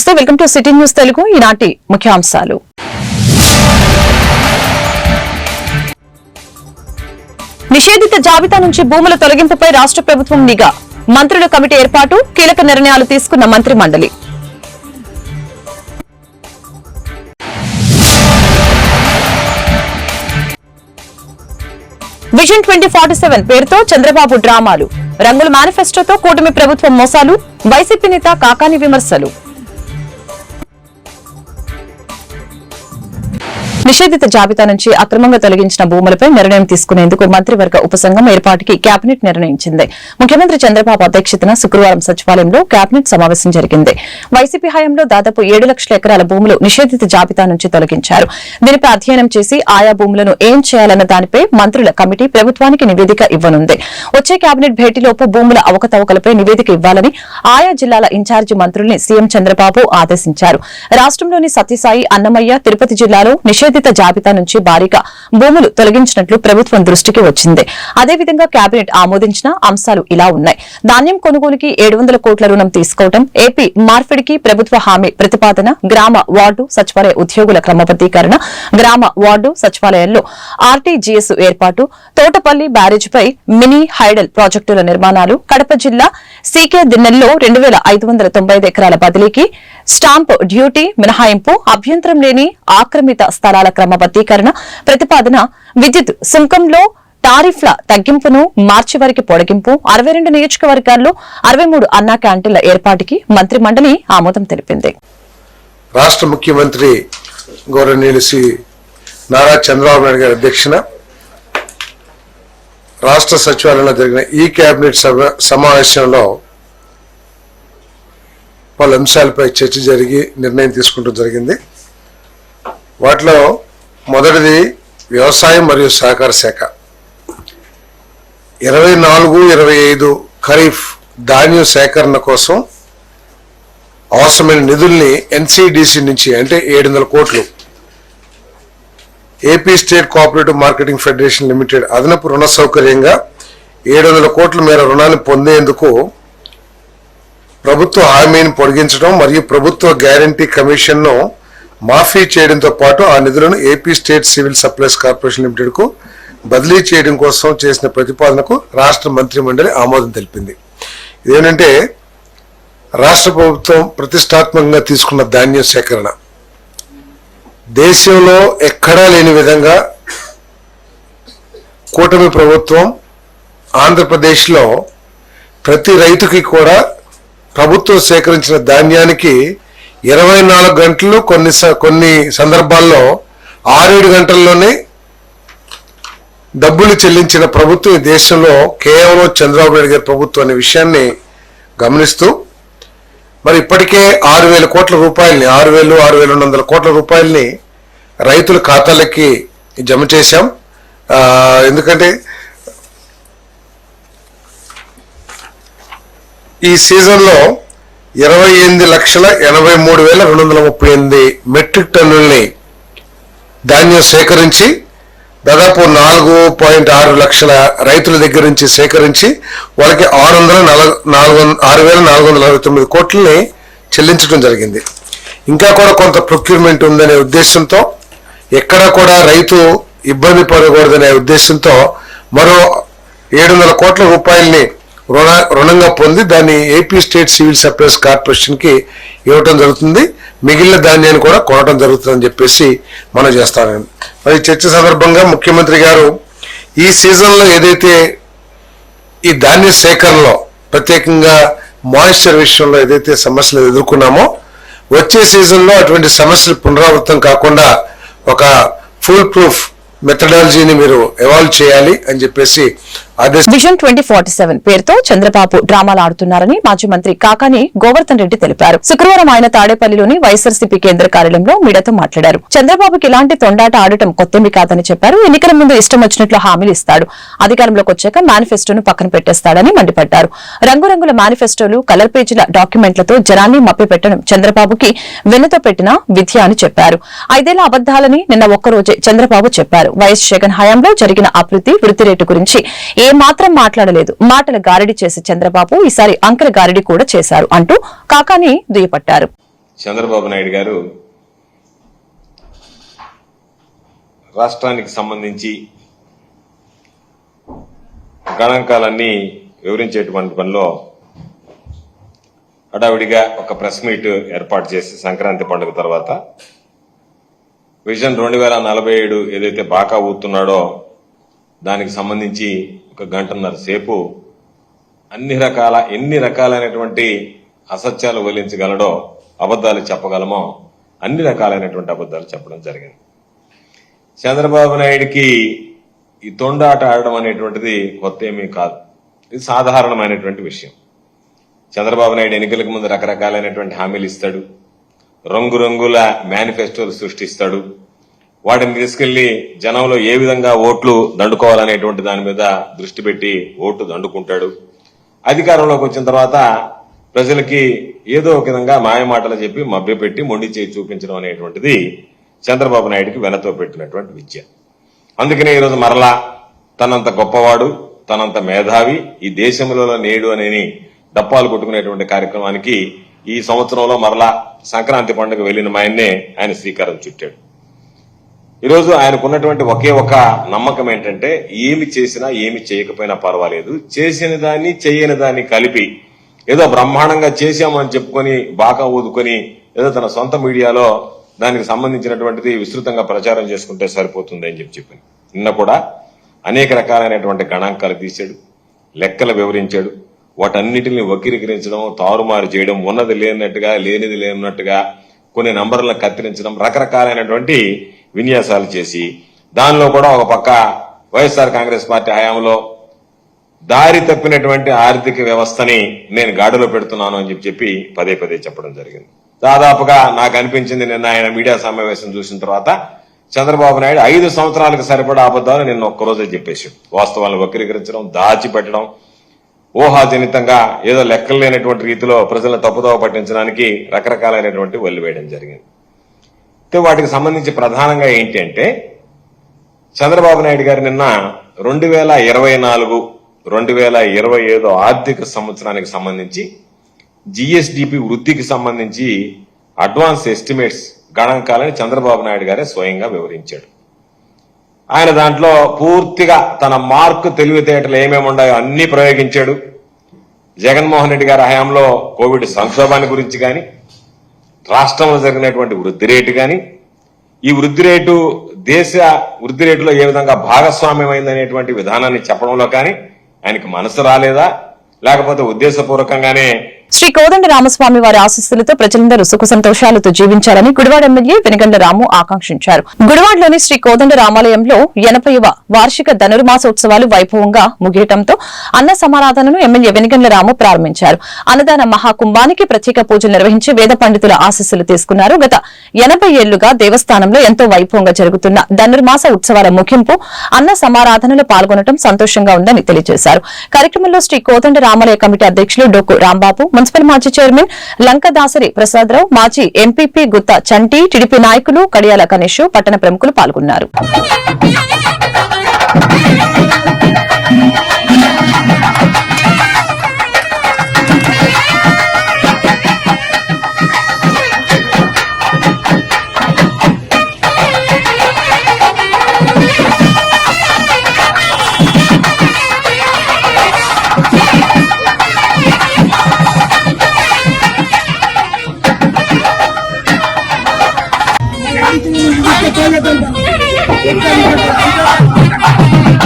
నమస్తే, welcome to city news Telugu. ఈనాటి ముఖ్యాంశాలు. నిషేధిత జాబితా నుంచి భూముల తొలగింపుపై రాష్ట్ర ప్రభుత్వం నిఘా, మంత్రుల కమిటీ ఏర్పాటు, కీలక నిర్ణయాలు తీసుకున్న మంత్రి మండలి. విజన్ 2047 పేరుతో చంద్రబాబు డ్రామాలు, రంగుల మేనిఫెస్టోతో కూటమి ప్రభుత్వం మోసాలు, వైసీపీ నేత కాకాని విమర్శలు. నిషేధిత జాబితా నుంచి అక్రమంగా తొలగించిన భూములపై నిర్ణయం తీసుకునేందుకు మంత్రివర్గ ఉపసంఘం ఏర్పాటుకి కేబినెట్ నిర్ణయించింది. ముఖ్యమంత్రి చంద్రబాబు అధ్యక్షతన శుక్రవారం సచివాలయంలో కేబినెట్ సమావేశం జరిగింది. వైసీపీ హయాంలో దాదాపు 7 లక్షల ఎకరాల భూములు నిషేధిత జాబితా నుంచి తొలగించారు. దీనిపై అధ్యయనం చేసి ఆయా భూములను ఏం చేయాలన్న దానిపై మంత్రుల కమిటీ ప్రభుత్వానికి నివేదిక ఇవ్వనుంది. వచ్చే కేబినెట్ భేటీలోపు భూముల అవకతవకలపై నివేదిక ఇవ్వాలని ఆయా జిల్లాల ఇన్ఛార్జి మంత్రుల్ని సీఎం చంద్రబాబు ఆదేశించారు. రాష్ట్రంలోని సత్యసాయి, అన్నమయ్య, తిరుపతి జిల్లాలో నిషేధిత జాబితా నుంచి భారీగా భూములు తొలగించినట్లు ప్రభుత్వం దృష్టికి వచ్చింది. అదేవిధంగా కేబినెట్ ఆమోదించిన అంశాలు ఇలా ఉన్నాయి. ధాన్యం కొనుగోలుకి 700 కోట్ల రుణం తీసుకోవడం, ఏపీ మార్పిడికి ప్రభుత్వ హామీ ప్రతిపాదన, గ్రామ వార్డు సచివాలయ ఉద్యోగుల క్రమబద్దీకరణ, గ్రామ వార్డు సచివాలయాల్లో ఆర్టీజీఎస్ ఏర్పాటు, తోటపల్లి బ్యారేజ్పై మినీ హైడల్ ప్రాజెక్టుల నిర్మాణాలు, కడప జిల్లా సీకే దిన్నెల్లో 2595 ఎకరాల బదిలీకి స్టాంప్ డ్యూటీ మినహాయింపు, అభ్యంతరం లేని ఆక్రమిత స్థలాల క్రమబద్దీకరణ ప్రతిపాదన, విద్యుత్ సుంకంలో టారిఫ్ల తగ్గింపును మార్చి వరకు పొడిగింపు, 62 నియోజకవర్గాల్లో 63 అన్నా క్యాంటీన్ల ఏర్పాటుకి మంత్రి మండలి ఆమోదం తెలిపింది. రాష్ట్ర ముఖ్యమంత్రి గౌరవనీయులు శ్రీ నారా చంద్రబాబు నాయుడు గారి అధ్యక్షన రాష్ట్ర సచివాలయంలో జరిగిన ఈ కేబినెట్ సమావేశంలో పలు అంశాలపై చర్చ జరిగి నిర్ణయం తీసుకుంటూ జరిగింది. వాటిలో మొదటిది వ్యవసాయం మరియు సహకార శాఖ. 24-25 ఖరీఫ్ ధాన్యం సేకరణ కోసం అవసరమైన నిధుల్ని ఎన్సిడిసి నుంచి అంటే 700 కోట్లు AP state cooperative marketing federation limited అదనపు రుణ సౌకర్యంగా 700 కోట్ల మేర రుణాన్ని పొందేందుకు ప్రభుత్వ హామీని పొడిగించడం మరియు ప్రభుత్వ గ్యారంటీ కమిషన్ను మాఫీ చేయడంతో పాటు ఆ నిధులను AP state civil supplies corporation limited కు బదిలీ చేయడం కోసం చేసిన ప్రతిపాదనకు రాష్ట్ర మంత్రి మండలి ఆమోదం తెలిపింది. ఇదేంటంటే రాష్ట్ర ప్రభుత్వం ప్రతిష్టాత్మకంగా తీసుకున్న ధాన్యం సేకరణ దేశంలో ఎక్కడా లేని విధంగా కూటమి ప్రభుత్వం ఆంధ్రప్రదేశ్లో ప్రతి రైతుకి కూడా ప్రభుత్వం సేకరించిన ధాన్యానికి 24 గంటలు కొన్ని సందర్భాల్లో 6-7 గంటల్లోనే డబ్బులు చెల్లించిన ప్రభుత్వం ఈ దేశంలో కేవలం చంద్రబాబు నాయుడు గారి ప్రభుత్వం అనే విషయాన్ని గమనిస్తూ మరి ఇప్పటికే 6,000 కోట్ల రూపాయలని 6,200 కోట్ల రూపాయలని రైతుల ఖాతాలకి జమ చేశాం. ఎందుకంటే ఈ సీజన్లో 28,83,238 మెట్రిక్ టన్నుల్ని ధాన్యం సేకరించి దాదాపు 4.6 లక్షల రైతుల దగ్గర నుంచి సేకరించి వాళ్ళకి 6,469 కోట్లని చెల్లించడం జరిగింది. ఇంకా కూడా కొంత ప్రొక్యూర్మెంట్ ఉందనే ఉద్దేశంతో ఎక్కడ కూడా రైతు ఇబ్బంది పడకూడదనే ఉద్దేశంతో మరో 700 కోట్ల రూపాయల్ని రుణంగా పొంది దాన్ని AP state civil supplies corporation కి ఇవ్వటం జరుగుతుంది. మిగిలిన ధాన్యాన్ని కూడా కొనడం జరుగుతుందని చెప్పేసి మనం చేస్తామని మరి చర్చ సందర్భంగా ముఖ్యమంత్రి గారు ఈ సీజన్లో ఏదైతే ఈ ధాన్య సేకరణలో ప్రత్యేకంగా మాయిశ్చర్ విషయంలో ఏదైతే సమస్యలు ఎదుర్కొన్నామో వచ్చే సీజన్లో అటువంటి సమస్యలు పునరావృతం కాకుండా ఒక ఫుల్ ప్రూఫ్ మెథడాలజీని మీరు ఎవాల్వ్ చేయాలి అని చెప్పేసి విజన్ 2047 పేరుతో చంద్రబాబు డ్రామాలు ఆడుతున్నారని మాజీ మంత్రి కాకాని గోవర్ధన్ రెడ్డి తెలిపారు. శుక్రవారం ఆయన తాడేపల్లిలోని వైఎస్ఆర్సీపీ కేంద్ర కార్యాలయంలో మీడియాతో మాట్లాడారు. చంద్రబాబుకి ఇలాంటి తొండాట ఆడటం కొత్తేమీ కాదని చెప్పారు. ఎన్నికల ముందు ఇష్టం వచ్చినట్లు హామీలు ఇస్తాడు, అధికారంలోకి వచ్చాక మేనిఫెస్టోను పక్కన పెట్టేస్తాడని మండిపడ్డారు. రంగురంగుల మేనిఫెస్టోలు, కలర్ పేజీల డాక్యుమెంట్లతో జనాన్ని మభ్యపెట్టడం చంద్రబాబుకి వెన్నుతో పెట్టిన విద్య అని చెప్పారు. 5 ఏళ్ల అబద్దాలని నిన్న ఒక్కరోజే చంద్రబాబు చెప్పారు. వైఎస్ జగన్ హయాంలో జరిగిన అభివృద్ధి, వృద్ధి రేటు గురించి మాత్రం మాట్లాడలేదు. మాటల గారడి చేసి చంద్రబాబు ఈసారి అంకెల గారడి కూడా చేశారు అంటూ కాకాని దుయ్యపట్టారు. చంద్రబాబు నాయుడు గారు రాష్ట్రానికి సంబంధించి గణాంకాలన్నీ వివరించేటువంటి పనిలో హడావిడిగా ఒక ప్రెస్ మీట్ ఏర్పాటు చేసి సంక్రాంతి పండుగ తర్వాత విజన్ 2047 ఏదైతే బాకా ఊతున్నాడో దానికి సంబంధించి ఒక గంటన్నర సేపు ఎన్ని రకాలైనటువంటి అసత్యాలు వల్లించగలడో, అబద్దాలు చెప్పగలమో అన్ని రకాలైనటువంటి అబద్దాలు చెప్పడం జరిగింది. చంద్రబాబు నాయుడికి ఈ తొండాట ఆడడం అనేటువంటిది కొత్త ఏమీ కాదు. ఇది సాధారణమైనటువంటి విషయం. చంద్రబాబు నాయుడు ఎన్నికలకు ముందు రకరకాలైనటువంటి హామీలు ఇస్తాడు, రంగురంగుల మేనిఫెస్టోలు సృష్టిస్తాడు. వాటిని తీసుకెళ్లి జనంలో ఏ విధంగా ఓట్లు దండుకోవాలనేటువంటి దాని మీద దృష్టి పెట్టి ఓట్లు దండుకుంటాడు. అధికారంలోకి వచ్చిన తర్వాత ప్రజలకి ఏదో ఒక విధంగా మాయమాటలు చెప్పి మభ్యపెట్టి మొండి చేయి చూపించడం అనేటువంటిది చంద్రబాబు నాయుడికి వెనతో పెట్టినటువంటి విద్య. అందుకనే ఈరోజు మరలా తనంత గొప్పవాడు, తనంత మేధావి, ఈ దేశంలో నేడు అనేని డప్పాలు కొట్టుకునేటువంటి కార్యక్రమానికి ఈ సంవత్సరంలో మరలా సంక్రాంతి పండుగ వెళ్లిన ఆయన శ్రీకారం చుట్టాడు. ఈరోజు ఆయనకున్నటువంటి ఒకే ఒక నమ్మకం ఏంటంటే, ఏమి చేసినా ఏమి చేయకపోయినా పర్వాలేదు, చేసిన దాన్ని చేయని దాన్ని కలిపి ఏదో బ్రహ్మాండంగా చేశామని చెప్పుకొని బాగా ఊదుకొని ఏదో తన సొంత మీడియాలో దానికి సంబంధించినటువంటిది విస్తృతంగా ప్రచారం చేసుకుంటే సరిపోతుంది అని చెప్పింది. నిన్న కూడా అనేక రకాలైనటువంటి గణాంకాలు తీశాడు, లెక్కలు వివరించాడు. వాటన్నిటిని వక్రీకరించడం, తారుమారు చేయడం, ఉన్నది లేనట్టుగా లేనిది లేనట్టుగా కొన్ని నంబర్లను కత్తిరించడం, రకరకాలైనటువంటి విన్యాసాలు చేసి దానిలో కూడా ఒక పక్క వైఎస్ఆర్ కాంగ్రెస్ పార్టీ హయాంలో దారి తప్పినటువంటి ఆర్థిక వ్యవస్థని నేను గాడిలో పెడుతున్నాను అని చెప్పి పదే పదే చెప్పడం జరిగింది. దాదాపుగా నాకు అనిపించింది నిన్న ఆయన మీడియా సమావేశం చూసిన తర్వాత చంద్రబాబు నాయుడు 5 సంవత్సరాలకు సరిపడా అబద్దాలు నిన్న ఒక్కరోజే చెప్పేశాడు. వాస్తవాలను వక్రీకరించడం, దాచిపెట్టడం, ఊహాజనితంగా ఏదో లెక్కలు లేనటువంటి రీతిలో ప్రజలను తప్పుదోవ పట్టించడానికి రకరకాలైనటువంటి వల్లి వేయడం జరిగింది. వాటికి సంబంధించి ప్రధానంగా ఏంటి అంటే, చంద్రబాబు నాయుడు గారు నిన్న 2024-2025 ఆర్థిక సంవత్సరానికి సంబంధించి జిఎస్డిపి వృద్ధికి సంబంధించి అడ్వాన్స్ ఎస్టిమేట్స్ గణాంకాలని చంద్రబాబు నాయుడు గారే స్వయంగా వివరించాడు. ఆయన దాంట్లో పూర్తిగా తన మార్కు తెలివితేటలు ఏమేమి ఉన్నాయో అన్ని ప్రయోగించాడు. జగన్మోహన్ రెడ్డి గారి హయాంలో కోవిడ్ సంక్షోభాన్ని గురించి కానీ, రాష్ట్రంలో జరిగినటువంటి వృద్ధి రేటు కానీ, ఈ వృద్ధి రేటు దేశ వృద్ధి రేటులో ఏ విధంగా భాగస్వామ్యమైందనేటువంటి విధానాన్ని చెప్పడంలో కానీ ఆయనకి మనసు రాలేదా, లేకపోతే ఉద్దేశపూర్వకంగానే శ్రీ కోదండ రామస్వామి వారి ఆశీస్సులతో ప్రజలందరూ సుఖ సంతోషాలతో జీవించాలని గుడివాడ ఎమ్మెల్యే వెనుగండ్ల రాము ఆకాంక్షించారు. గుడివాడలోని శ్రీ కోదండ రామాలయంలో 80వ వార్షిక ధనుర్మాసోత్సవాలు వైభవంగా ముగియటంతో అన్న సమారాధనను ఎమ్మెల్యే వెనుగండ్ల రాము ప్రారంభించారు. అన్నదాన మహాకుంభానికి ప్రత్యేక పూజలు నిర్వహించి వేద పండితుల ఆశీస్సులు తీసుకున్నారు. గత 80 ఏళ్లుగా దేవస్థానంలో ఎంతో వైభవంగా జరుగుతున్న ధనుర్మాస ఉత్సవాల ముగింపు అన్న సమారాధనలో పాల్గొనడం సంతోషంగా ఉందని తెలియజేశారు. కార్యక్రమంలో శ్రీ కోదండ రామాలయ కమిటీ అధ్యక్షులు డొక్కు రాంబాబు, మున్సిపల్ మాజీ చైర్మన్ లంకదాసరి ప్రసాదరావు, మాజీ ఎంపీపీ గుత్తా చంటి, టీడీపీ నాయకులు కడియాల గణేష్, పట్టణ ప్రముఖులు పాల్గొన్నారు. Thank you.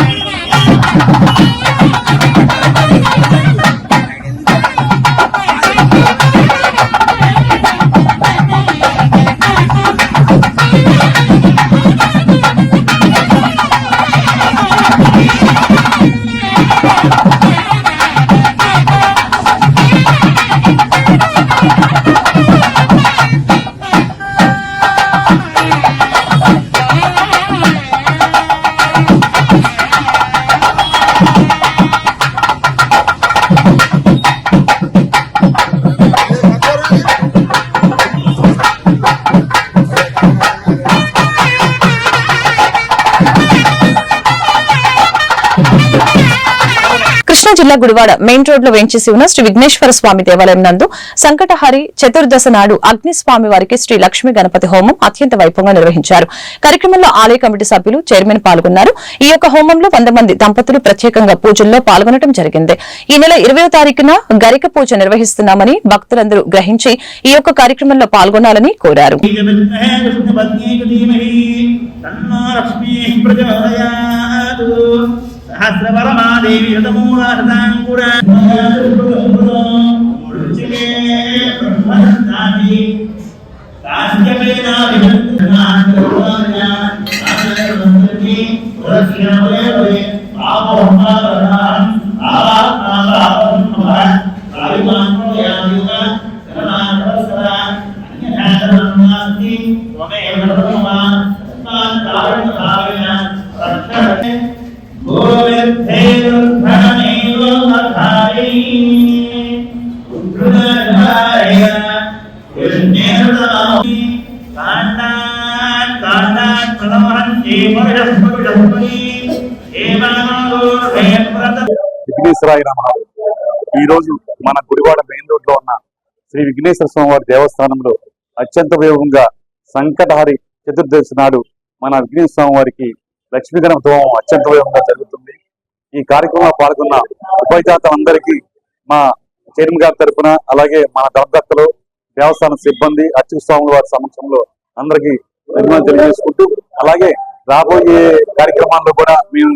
జిల్లా గుడివాడ మెయిన్ రోడ్ లో వేంచేసి ఉన్న శ్రీ విఘ్నేశ్వర స్వామి దేవాలయం నందు సంకటహరి చతుర్దశ నాడు అగ్నిస్వామి వారికి శ్రీ లక్ష్మీ గణపతి హోమం అత్యంత వైభవంగా నిర్వహించారు. కార్యక్రమంలో ఆలయ కమిటీ సభ్యులు, చైర్మన్ పాల్గొన్నారు. ఈ యొక్క హోమంలో 100 మంది దంపతులు ప్రత్యేకంగా పూజల్లో పాల్గొనడం జరిగింది. ఈ నెల 20వ తారీఖున గరిక పూజ నిర్వహిస్తున్నామని భక్తులందరూ గ్రహించి ఈ యొక్క కార్యక్రమంలో పాల్గొనాలని కోరారు. सहस्रपरमादेवी हृतमूलाहृताङ्कुरा విఘ్నేశ్వరాయ నమః. ఈ రోజు మన గుడివాడ మెయిన్ రోడ్ లో ఉన్న శ్రీ విఘ్నేశ్వర స్వామి వారి దేవస్థానంలో అత్యంత వైభవంగా సంకటహరి చతుర్దశి నాడు మన విఘ్నేశ్వర స్వామి వారికి లక్ష్మీ గణపతి హోమం అత్యంత వైభవంగా జరుగుతుంది. ఈ కార్యక్రమంలో పాల్గొన్న ఉభయజాతం అందరికీ మా చైర్మన్ గారి తరఫున, అలాగే మన ధర్మకర్తలు, దేవస్థానం సిబ్బంది, అర్చక స్వాముల వారి సమక్షంలో అందరికీ ధన్యవాదాలు తెలియజేసుకుంటూ, అలాగే రాబోయే కార్యక్రమాల్లో కూడా మేము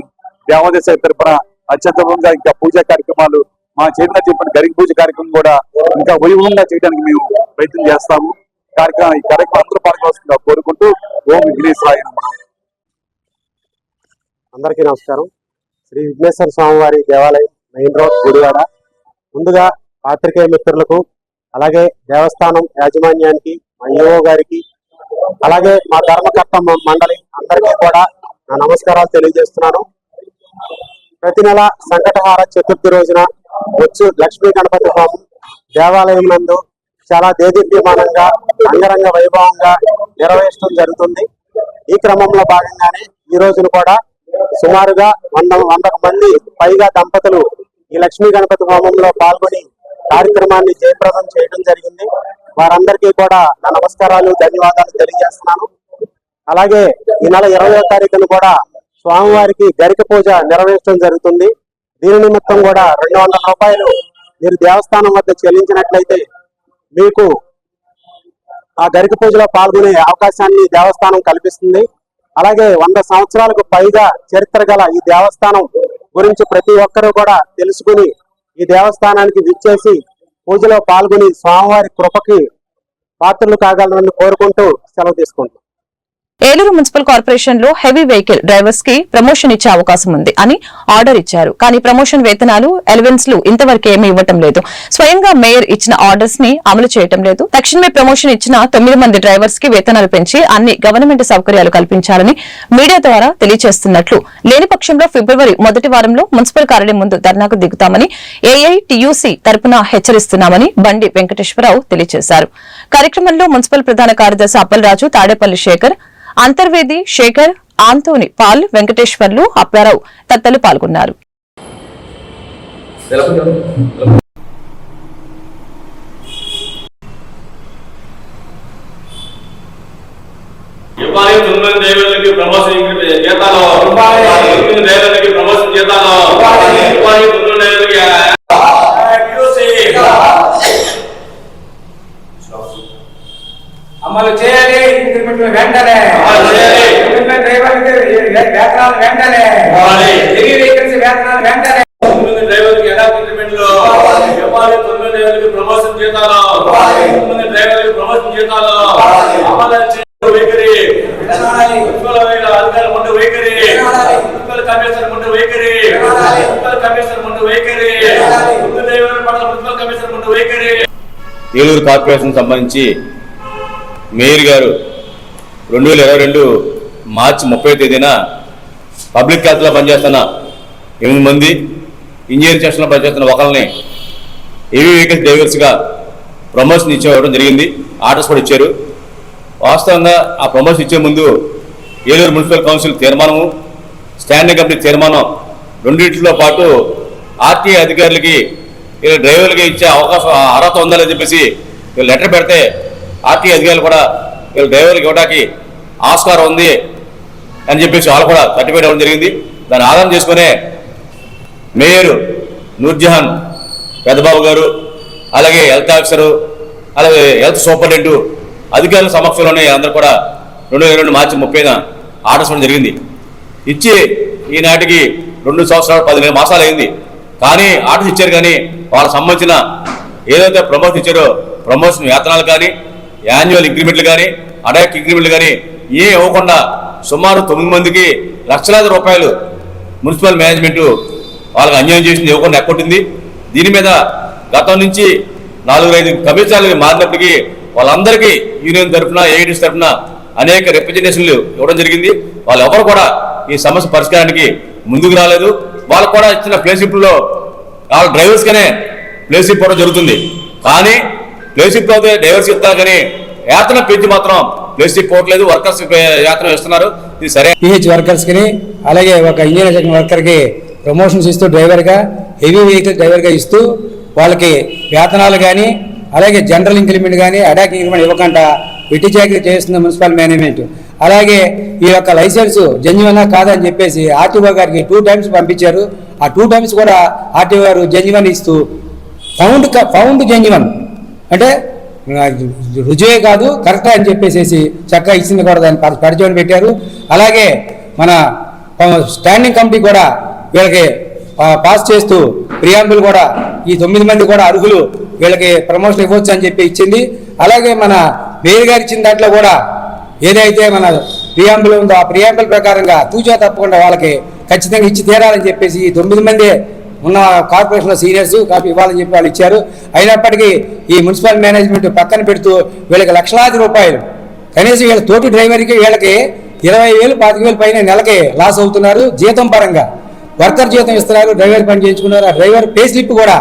దేవాదేశ తరఫున అత్యంతంగా ఇంకా పూజా కార్యక్రమాలు, మా చైర్మన్ చెప్పిన గరిక పూజ కార్యక్రమం కూడా ఇంకా వైభవంగా చేయడానికి మేము ప్రయత్నం చేస్తాము. ఈ కార్యక్రమం అందరూ పాల్గొవలసిందిగా కోరుకుంటూ ఓం విఘ్నేశ్వరాయ నమః. అందరికీ నమస్కారం. శ్రీ విఘ్నేశ్వర స్వామి వారి దేవాలయం మెయిన్ రోడ్ గుడివాడ. ముందుగా పాత్రికేయ మిత్రులకు, అలాగే దేవస్థానం యాజమాన్యానికి, మా ఈఓ గారికి, అలాగే మా ధర్మకర్త మండలి అందరికీ కూడా నా నమస్కారాలు తెలియజేస్తున్నాను. ప్రతి నెల సంకటహార చతుర్థి రోజున వచ్చు లక్ష్మీ గణపతి హోమం దేవాలయం నందు చాలా దేదీప్యమానంగా, అంగరంగ వైభవంగా నిర్వహించడం జరుగుతుంది. ఈ క్రమంలో భాగంగానే ఈ రోజును కూడా సుమారుగా 100 మంది పైగా దంపతులు ఈ లక్ష్మీ గణపతి హోమంలో పాల్గొని కార్యక్రమాన్ని జయప్రదం చేయడం జరిగింది. వారందరికీ కూడా నా నమస్కారాలు, ధన్యవాదాలు తెలియజేస్తున్నాను. అలాగే ఈ నెల 20వ తారీఖున కూడా స్వామివారికి గరిక పూజ నిర్వహించడం జరుగుతుంది. దీని నిమిత్తం కూడా 200 రూపాయలు మీరు దేవస్థానం వద్ద చెల్లించినట్లయితే మీకు ఆ గరిక పూజలో పాల్గొనే అవకాశాన్ని దేవస్థానం కల్పిస్తుంది. అలాగే 100 సంవత్సరాలకు పైగా చరిత్ర గల ఈ దేవస్థానం గురించి ప్రతి ఒక్కరూ కూడా తెలుసుకుని ఈ దేవస్థానానికి విచ్చేసి పూజలో పాల్గొని స్వామివారి కృపకి పాత్రలు కాగలరని కోరుకుంటూ సెలవు తీసుకుంటాం. ఏలూరు మున్సిపల్ కార్పొరేషన్ లో హెవీ వెహికల్ డ్రైవర్స్ కి ప్రమోషన్ ఇచ్చే అవకాశం ఉంది అని ఆర్డర్ ఇచ్చారు. కానీ ప్రమోషన్ వేతనాలు, అలవెన్స్లు ఇంతవరకు ఏమీ ఇవ్వటం లేదు. స్వయంగా మేయర్ ఇచ్చిన ఆర్డర్స్ ని అమలు చేయటం లేదు. తక్షణమే ప్రమోషన్ ఇచ్చిన 9 మంది డ్రైవర్స్ కి వేతనాలు పెంచి అన్ని గవర్నమెంట్ సౌకర్యాలు కల్పించాలని మీడియా ద్వారా తెలియజేస్తున్నట్లు, లేని పక్షంలో ఫిబ్రవరి మొదటి వారంలో మున్సిపల్ కార్యాలయం ముందు ధర్నాకు దిగుతామని ఏఐటియుసి తరపున హెచ్చరిస్తున్నామని బండి వెంకటేశ్వరరావు తెలియజేశారు. కార్యక్రమంలో మున్సిపల్ ప్రధాన కార్యదర్శి అప్పలరాజు, తాడేపల్లి శేఖర్, అంతర్వేది శేఖర్, ఆంతోని పాల్, వెంకటేశ్వర్లు, అప్పారావు తదితరులు పాల్గొన్నారు. అమలు చేయాలి. ఇంక్రిమెంట్ వెంటనే డ్రైవర్కి వేతనాలు వెంటనే, హెవీ వెహికల్స్ వేతనాలు వెంటనే, డ్రైవర్కి ఎడాప్ట్ ఇంక్రిమెంట్లు, 9 డ్రైవర్కి ప్రమోషన్ జీతాలు, 9 డ్రైవర్కి ప్రమోషన్ జీతాలు, అమలు వైఖరి, అధికారుల ముందు వైఖరి, మున్సిపల్ కమిషనర్ ముందు వైఖరి, మున్సిపల్ కమిషనర్ ముందు వైఖరి, డ్రైవర్ పట్ల మున్సిపల్ కమిషనర్ ముందు వైఖరి. ఏలూరు కార్పొరేషన్ సంబంధించి మేయర్ గారు 2022 మార్చి 30వ తేదీన పబ్లిక్ హెల్త్లో పనిచేస్తున్న 8 మంది, ఇంజనీరింగ్ సెక్షన్లో పనిచేస్తున్న ఒకరిని హెవీ వెహికల్స్ డ్రైవర్స్గా ప్రమోషన్ ఇచ్చేవడం జరిగింది. ఆర్డర్స్ కూడా ఇచ్చారు. వాస్తవంగా ఆ ప్రమోషన్ ఇచ్చే ముందు ఏలూరు మున్సిపల్ కౌన్సిల్ తీర్మానము, స్టాండింగ్ కమిటీ తీర్మానం రెండింటితో పాటు ఆర్టీఐ అధికారులకి డ్రైవర్లకి ఇచ్చే అవకాశం అర్హత ఉందని చెప్పేసి లెటర్ పెడితే ఆర్టీఐ అధికారులు కూడా డ్రైవర్లకు ఇవ్వడానికి ఆస్కారం ఉంది అని చెప్పేసి వాళ్ళు కూడా సర్టిఫికేట్ ఇవ్వడం జరిగింది. దాన్ని ఆధారం చేసుకునే మేయర్ నూర్జహాన్ పెద్దబాబు గారు, అలాగే హెల్త్ ఆఫీసరు, అలాగే హెల్త్ సూపరింటెండెంట్ అధికారుల సమక్షంలోనే అందరూ కూడా 2022 మార్చి 30న ఆర్డర్స్ ఇవ్వడం జరిగింది. ఇచ్చి ఈనాటికి 2 సంవత్సరాలు 15 మాసాలు అయింది. కానీ ఆర్డర్స్ ఇచ్చారు, కానీ వాళ్ళకి సంబంధించిన ఏదైతే ప్రమోషన్ ఇచ్చారో ప్రమోషన్ వేతనాలు కానీ, యాన్యువల్ ఇంక్రిమెంట్లు కానీ, అడాక్ ఇంక్రిమెంట్లు కానీ ఏం ఇవ్వకుండా సుమారు 9 మందికి లక్షలాది రూపాయలు మున్సిపల్ మేనేజ్మెంట్ వాళ్ళకి అన్యాయం చేసింది, ఇవ్వకుండా ఎక్కొట్టింది. దీని మీద గతం నుంచి 4-5 కమిషనర్లు మారినప్పటికీ వాళ్ళందరికీ యూనియన్ తరఫున, ఏఐడిస్ తరఫున అనేక రిప్రజెంటేషన్లు ఇవ్వడం జరిగింది. వాళ్ళు ఎవరు కూడా ఈ సమస్య పరిష్కారానికి ముందుకు రాలేదు. వాళ్ళకు కూడా ఇచ్చిన ప్లేస్షిప్లో వాళ్ళ డ్రైవర్స్గానే ప్లేస్షిప్ ఇవ్వడం జరుగుతుంది. కానీ ప్లేస్షిప్ అయితే డ్రైవర్స్ ఇస్తారు, కానీ వేతనం పెంచి మాత్రం ప్లేస్షిప్ పోవట్లేదు. వర్కర్స్ వేతనం ఇస్తున్నారు. ఇది సరే. పిహెచ్ వర్కర్స్కి అలాగే ఒక ఇంజనీరింగ్ వర్కర్కి ప్రమోషన్స్ ఇస్తూ డ్రైవర్గా, హెవీ వెహికల్ డ్రైవర్గా ఇస్తూ వాళ్ళకి వేతనాలు కానీ, అలాగే జనరల్ ఇంక్రిమెంట్ కానీ, అడాక్ ఇంక్రిమెంట్ ఇవ్వకుండా వెట్టి చాకరీ చేస్తుంది మున్సిపల్ మేనేజ్మెంట్. అలాగే ఈ యొక్క లైసెన్స్ జెన్యువనా కాదని చెప్పేసి ఆర్టీఓ గారికి 2 టైమ్స్ పంపించారు. ఆ 2 టైమ్స్ కూడా ఆర్టీఓ గారు జెన్యువన్ ఇస్తూ ఫౌండ్ జెన్యువన్ అంటే రుజువే కాదు కరెక్టా అని చెప్పేసి చక్కగా ఇచ్చింది కూడా దాన్ని పరిచయం పెట్టారు. అలాగే మన స్టాండింగ్ కమిటీ కూడా వీళ్ళకి పాస్ చేస్తూ ప్రియాంబుల్ కూడా ఈ 9 మంది కూడా అర్హులు, వీళ్ళకి ప్రమోషన్ ఇవ్వచ్చు అని చెప్పి ఇచ్చింది. అలాగే మన మేయర్ గారు ఇచ్చిన దాంట్లో కూడా ఏదైతే మన ప్రియాంబుల్ ఉందో ఆ ప్రియాంబుల్ ప్రకారంగా తూచా తప్పకుండా వాళ్ళకి ఖచ్చితంగా ఇచ్చి తీరాలని చెప్పేసి ఈ 9 మంది ఉన్న కార్పొరేషన్లో సీనియర్స్ కాపీ ఇవ్వాలని చెప్పి వాళ్ళు ఇచ్చారు. అయినప్పటికీ ఈ మున్సిపల్ మేనేజ్మెంట్ పక్కన పెడుతూ వీళ్ళకి లక్షలాది రూపాయలు, కనీసం వీళ్ళ తోటి డ్రైవర్కి వీళ్ళకి 20,000, 25,000 పైన నెలకి లాస్ అవుతున్నారు. జీతం పరంగా వర్కర్ జీతం ఇస్తున్నారు, డ్రైవర్ పని చేయించుకున్నారు. ఆ డ్రైవర్ పే స్లిప్ కూడా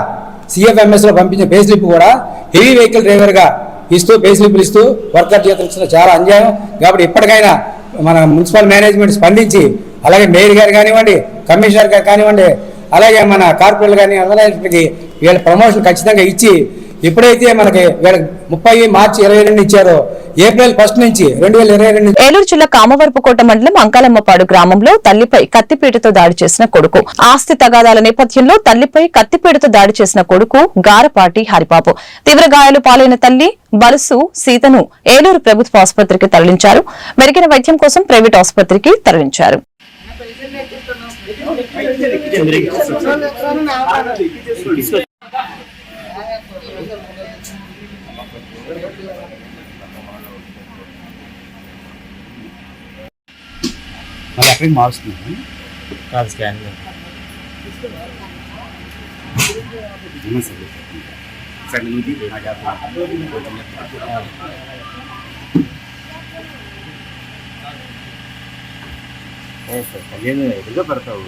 CFMSలో పంపించిన పే స్లిప్ కూడా హెవీ వెహికల్ డ్రైవర్గా ఇస్తూ పే స్లిప్లు ఇస్తూ వర్కర్ జీతం ఇస్తున్న చాలా అన్యాయం. కాబట్టి ఇప్పటికైనా మన మున్సిపల్ మేనేజ్మెంట్ స్పందించి, అలాగే మేయర్ గారు కానివ్వండి, కమిషనర్ గారు కానివ్వండి, అలాగే మన కార్పొరేటర్ కానీ అందరికీ వీళ్ళ ప్రమోషన్ ఖచ్చితంగా ఇచ్చి, ఎప్పుడైతే మనకి వీళ్ళకి 30 మార్చి 22 ఇచ్చారో ఏప్రిల్ 1 నుంచి 2022. ఏలూరు జిల్లా కామవరపుకోట మండలం అంకాలమ్మపాడు గ్రామంలో తల్లిపై కత్తిపీటతో దాడి చేసిన కొడుకు. ఆస్తి తగాదాల నేపథ్యంలో తల్లిపై కత్తిపీటతో దాడి చేసిన కొడుకు గారపాటి హరిబాబు. తీవ్ర గాయాలు పాలైన తల్లి బలుసు సీతను ఏలూరు ప్రభుత్వ ఆసుపత్రికి తరలించారు. మెరుగైన వైద్యం కోసం ప్రైవేట్ ఆసుపత్రికి తరలించారు. మళ్ళీ అక్కడికి మారుస్తుంది కాదు స్కాన్ ఎదురుగా పెడతావు.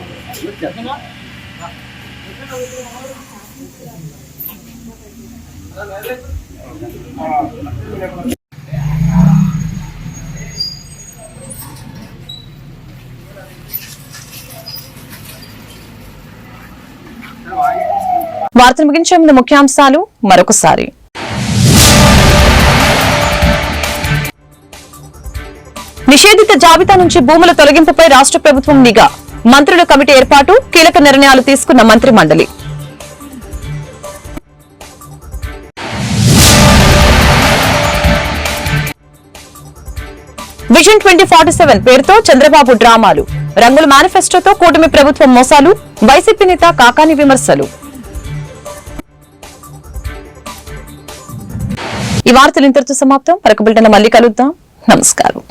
వార్తలు ముగించే ముందు ముఖ్యాంశాలు మరొకసారి. నిషేధిత జాబితా నుంచి భూముల తొలగింపుపై రాష్ట్ర ప్రభుత్వం నిఘా. మంత్రుల కమిటీ ఏర్పాటు, కీలక నిర్ణయాలు తీసుకున్న మంత్రి మండలి. విజన్ 2047 పేరుతో చంద్రబాబు డ్రామాలు. రంగుల మేనిఫెస్టోతో కూటమి ప్రభుత్వం మోసాలు. వైసీపీ నేత కాకాని విమర్శలు. ఈ వార్తలు ఇంతటితో సమాప్తం. మరొక బులెటిన్లో మళ్ళీ కలుద్దాం. నమస్కారం.